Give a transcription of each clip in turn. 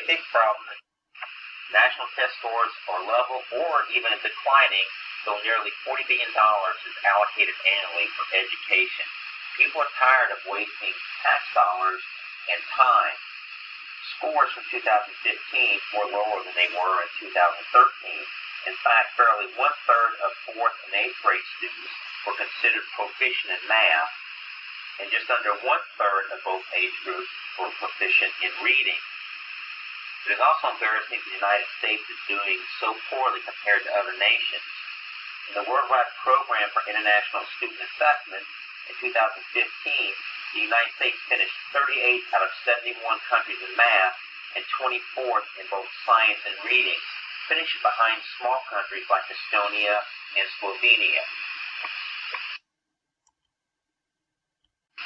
big problem. National test scores are level or even declining, though nearly $40 billion is allocated annually for education. People are tired of wasting tax dollars and time. Scores from 2015 were lower than they were in 2013. In fact, barely one-third of 4th and 8th grade students were considered proficient in math, and just under one-third of both age groups were proficient in reading. It is also embarrassing the United States is doing so poorly compared to other nations. In the Worldwide Program for International Student Assessment in 2015, the United States finished 38 out of 71 countries in math and 24th in both science and reading, finishing behind small countries like Estonia and Slovenia.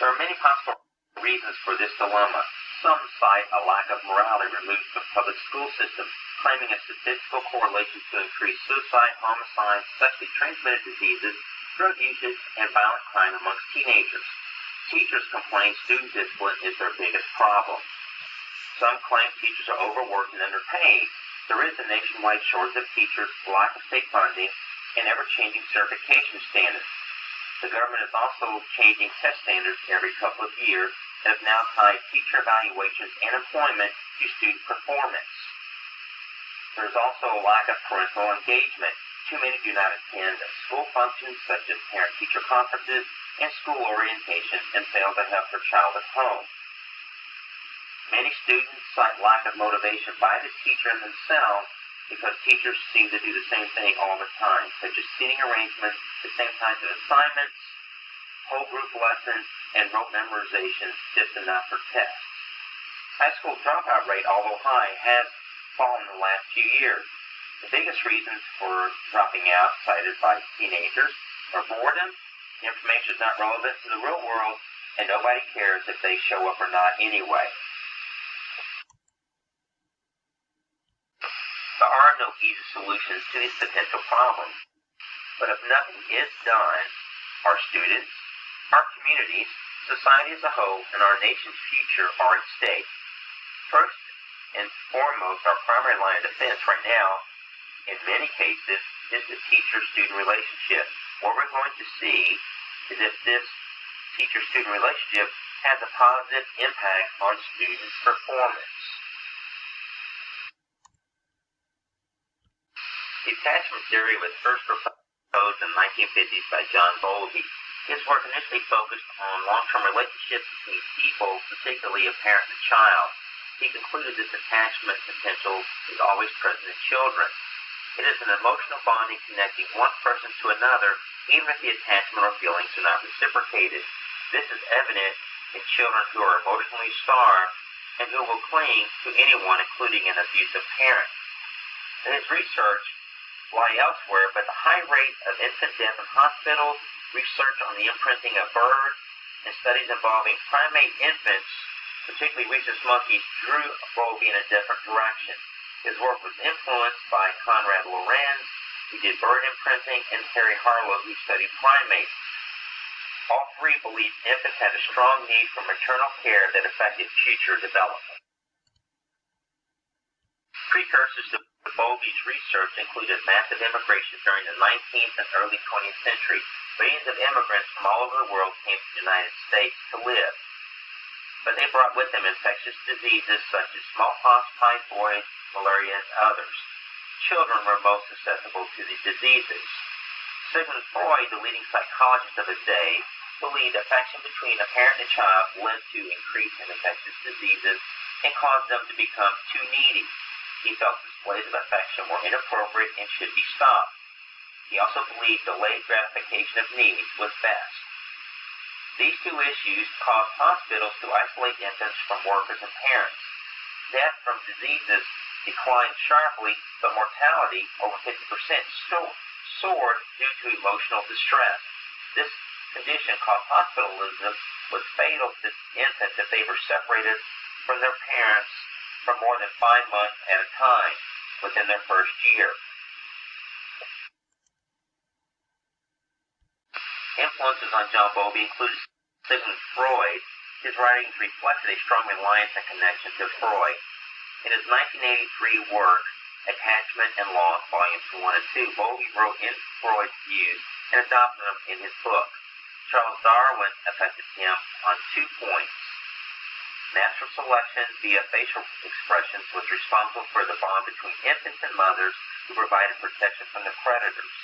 There are many possible reasons for this dilemma. Some cite a lack of morality removed from the public school system, claiming a statistical correlation to increased suicide, homicide, sexually transmitted diseases, drug usage, and violent crime amongst teenagers. Teachers complain student discipline is their biggest problem. Some claim teachers are overworked and underpaid. There is a nationwide shortage of teachers, lack of state funding, and ever-changing certification standards. The government is also changing test standards every couple of years and have now tied teacher evaluations and employment to student performance. There is also a lack of parental engagement. Too many do not attend school functions such as parent-teacher conferences and school orientation and fail to help their child at home. Many students cite lack of motivation by the teacher and themselves because teachers seem to do the same thing all the time, such as seating arrangements, the same kinds of assignments, whole group lessons, and rote memorizations just enough for tests. High school dropout rate, although high, has fallen in the last few years. The biggest reasons for dropping out cited by teenagers are boredom, information is not relevant to the real world, and nobody cares if they show up or not anyway. There are no easy solutions to these potential problems, but if nothing is done, our students, our communities, society as a whole, and our nation's future are at stake. First and foremost, our primary line of defense right now, in many cases, is the teacher-student relationship. What we're going to see is if this teacher-student relationship has a positive impact on student performance. The attachment theory was first proposed in the 1950s by John Bowlby. His work initially focused on long-term relationships between people, particularly a parent and child. He concluded this attachment potential is always present in children. It is an emotional bonding connecting one person to another, even if the attachment or feelings are not reciprocated. This is evident in children who are emotionally starved and who will cling to anyone, including an abusive parent. In his research lie elsewhere, but the high rate of infant death in hospitals, research on the imprinting of birds, and studies involving primate infants, particularly rhesus monkeys, drew Bowlby in a different direction. His work was influenced by Konrad Lorenz, who did bird imprinting, and Harry Harlow, who studied primates. All three believed infants had a strong need for maternal care that affected future development. Precursors to Bowlby's research included massive immigration during the 19th and early 20th century. Millions of immigrants from all over the world came to the United States to live. But they brought with them infectious diseases such as smallpox, typhoid, malaria, and others. Children were most susceptible to these diseases. Sigmund Freud, the leading psychologist of his day, believed affection between a parent and child led to increase in infectious diseases and caused them to become too needy. He felt displays of affection were inappropriate and should be stopped. He also believed delayed gratification of needs was best. These two issues caused hospitals to isolate infants from workers and parents. Death from diseases declined sharply, but mortality, over 50%, soared due to emotional distress. This condition called hospitalism was fatal to infants if they were separated from their parents for more than 5 months at a time within their first year. Influences on John Bowlby included Sigmund Freud. His writings reflected a strong reliance and connection to Freud. In his 1983 work, Attachment and Loss, Volumes 1 and 2, Bowlby wrote in Freud's views and adopted them in his book. Charles Darwin affected him on 2 points. Natural selection via facial expressions was responsible for the bond between infants and mothers who provided protection from the predators.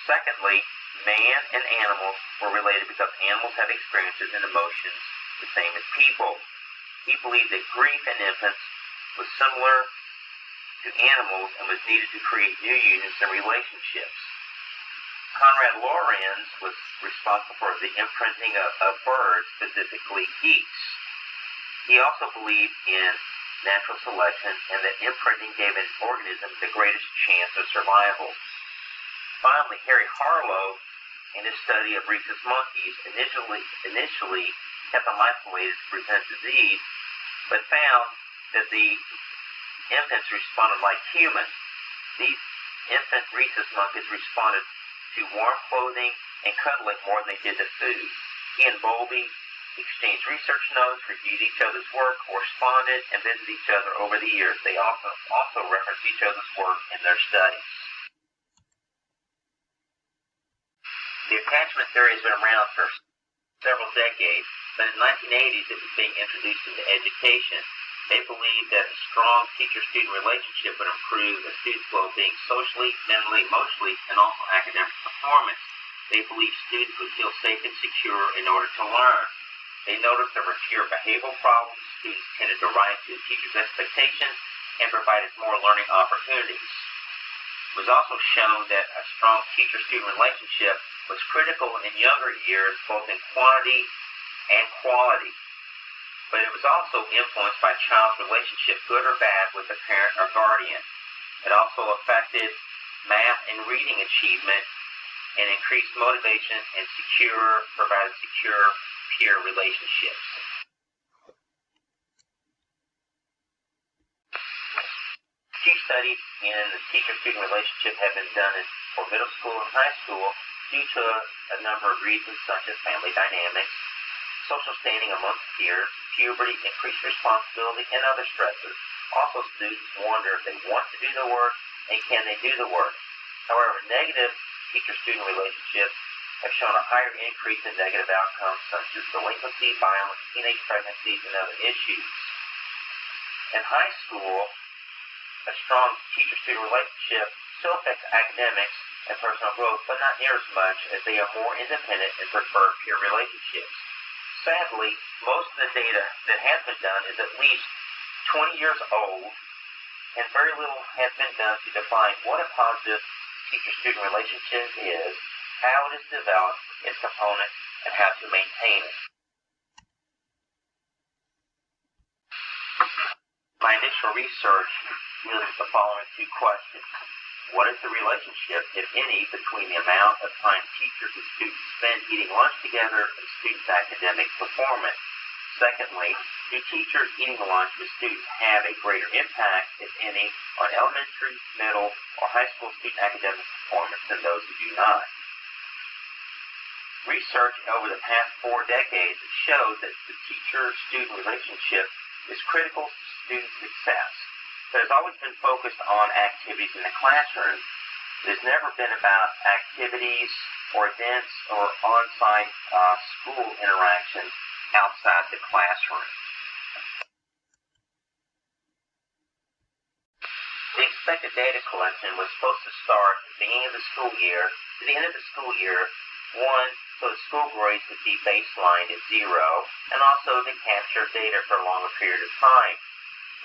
Secondly, man and animals were related because animals have experiences and emotions the same as people. He believed that grief in infants was similar to animals and was needed to create new unions and relationships. Konrad Lorenz was responsible for the imprinting of birds, specifically geese. He also believed in natural selection and that imprinting gave an organism the greatest chance of survival. Finally, Harry Harlow, in his study of rhesus monkeys, initially kept them isolated to prevent disease, but found that the infants responded like humans. These infant rhesus monkeys responded to warm clothing and cuddling more than they did to food. He and Bowlby exchanged research notes, reviewed each other's work, corresponded, and visited each other over the years. They also referenced each other's work in their studies. The attachment theory has been around for several decades, but in the 1980s it was being introduced into education. They believed that a strong teacher-student relationship would improve a student's well-being socially, mentally, emotionally, and also academic performance. They believed students would feel safe and secure in order to learn. They noticed there were fewer behavioral problems, students tended to rise to a teacher's expectations, and provided more learning opportunities. It was also shown that a strong teacher-student relationship was critical in younger years, both in quantity and quality. But it was also influenced by a child's relationship, good or bad, with a parent or guardian. It also affected math and reading achievement and increased motivation and provided secure peer relationships. Few studies in the teacher-student relationship have been done for middle school and high school due to a number of reasons such as family dynamics, social standing amongst peers, puberty, increased responsibility, and other stressors. Also, students wonder if they want to do the work and can they do the work. However, negative teacher-student relationships have shown a higher increase in negative outcomes such as delinquency, violence, teenage pregnancies, and other issues. In high school, a strong teacher-student relationship still affects academics and personal growth, but not near as much as they are more independent and prefer peer relationships. Sadly, most of the data that has been done is at least 20 years old, and very little has been done to define what a positive teacher-student relationship is, how it is developed, its components, and how to maintain it. My initial research deals with the following 2 questions. What is the relationship, if any, between the amount of time teachers and students spend eating lunch together and students' academic performance? Secondly, do teachers eating lunch with students have a greater impact, if any, on elementary, middle, or high school student academic performance than those who do not? Research over the past 4 decades shows that the teacher-student relationship is critical to student success. It has always been focused on activities in the classroom. It has never been about activities or events or on-site school interactions outside the classroom. The expected data collection was supposed to start at the beginning of the school year to the end of the school year, so the school grades would be baselined at 0, and also to capture data for a longer period of time.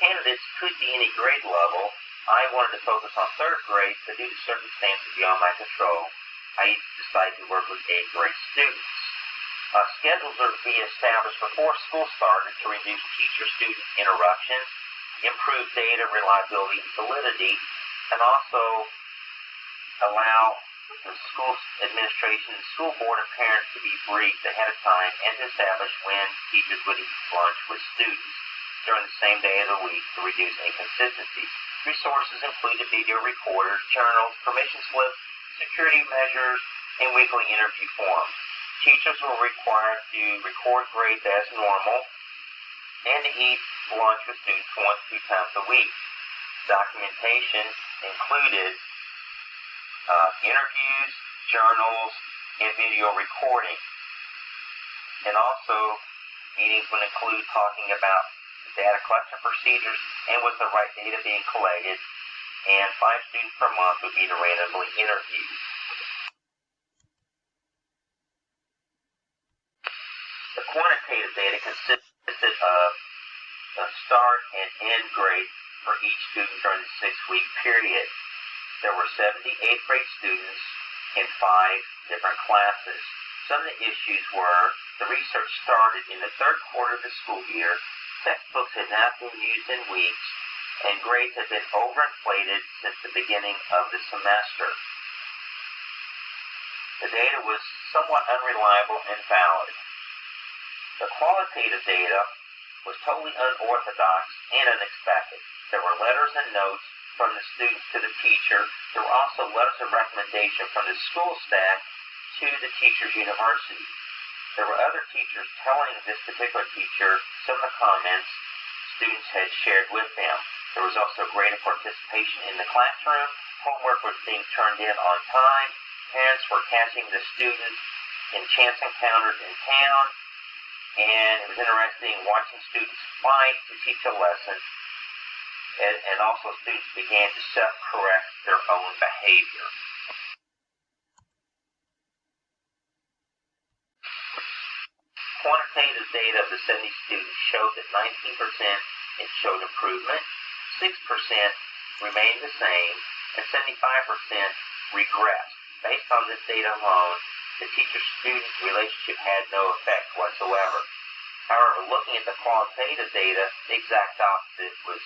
Candidates could be any grade level. I wanted to focus on 3rd grade, but due to circumstances beyond my control, I decided to work with 8th grade students. Schedules are to be established before school started to reduce teacher-student interruptions, improve data reliability and validity, and also allow the school administration, school board, and parents to be briefed ahead of time and to establish when teachers would eat lunch with students during the same day of the week to reduce inconsistencies. Resources included video recorders, journals, permission slips, security measures, and weekly interview forms. Teachers were required to record grades as normal and to eat lunch with students 1 to 2 times a week. Documentation included interviews, journals, and video recording. And also, meetings would include talking about data collection procedures and was the right data being collected, and 5 students per month would be randomly interviewed. The quantitative data consisted of a start and end grade for each student during the 6-week period. There were 70 8th grade students in 5 different classes. Some of the issues were the research started in the 3rd quarter of the school year, textbooks had not been used in weeks, and grades had been overinflated since the beginning of the semester. The data was somewhat unreliable and valid. The qualitative data was totally unorthodox and unexpected. There were letters and notes from the students to the teacher. There were also letters of recommendation from the school staff to the teacher's university. There were other teachers telling this particular teacher some of the comments students had shared with them. There was also greater participation in the classroom. Homework was being turned in on time. Parents were catching the students in chance encounters in town. And it was interesting watching students fight to teach a lesson. And also students began to self-correct their own behavior. Quantitative data of the 70 students showed that 19% showed improvement, 6% remained the same, and 75% regressed. Based on this data alone, the teacher-student relationship had no effect whatsoever. However, looking at the qualitative data, the exact opposite was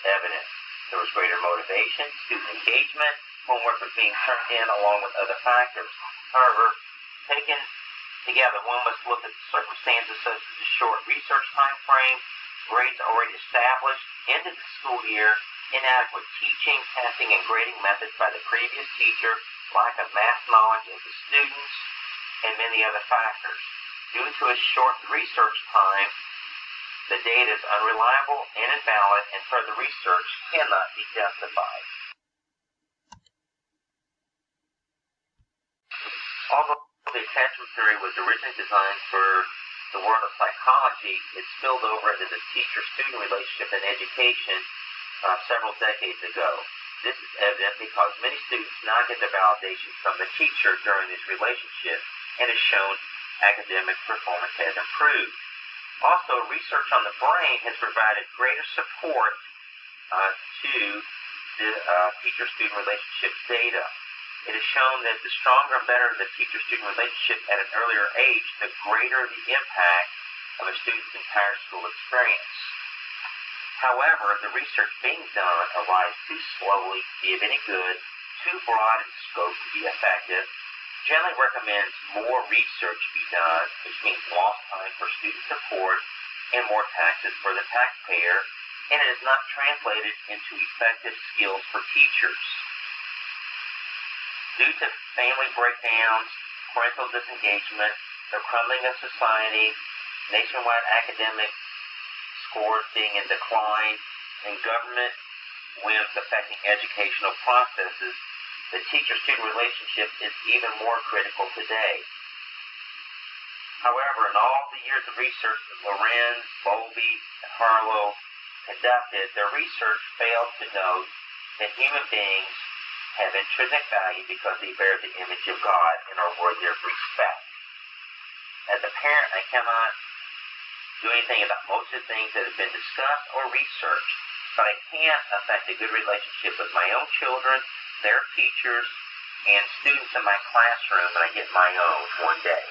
evident. There was greater motivation, student engagement, homework was being turned in along with other factors. However, taken together, one must look at the circumstances such as the short research time frame, grades already established, end of the school year, inadequate teaching, testing, and grading methods by the previous teacher, lack of math knowledge of the students, and many other factors. Due to a short research time, the data is unreliable and invalid, and further research cannot be justified. Although the attachment theory was originally designed for the world of psychology, it spilled over into the teacher-student relationship in education several decades ago. This is evident because many students now get the validation from the teacher during this relationship and has shown academic performance has improved. Also, research on the brain has provided greater support to the teacher-student relationship data. It has shown that the stronger and better the teacher-student relationship at an earlier age, the greater the impact of a student's entire school experience. However, the research being done arrives too slowly to be of any good, too broad in scope to be effective, generally recommends more research be done, which means lost time for student support and more taxes for the taxpayer, and it is not translated into effective skills for teachers. Due to family breakdowns, parental disengagement, the crumbling of society, nationwide academic scores being in decline, and government whims affecting educational processes, the teacher-student relationship is even more critical today. However, in all the years of research that Lorenz, Bowlby, and Harlow conducted, their research failed to note that human beings have intrinsic value because they bear the image of God and are worthy of respect. As a parent, I cannot do anything about most of the things that have been discussed or researched, but I can affect a good relationship with my own children, their teachers, and students in my classroom when I get my own one day.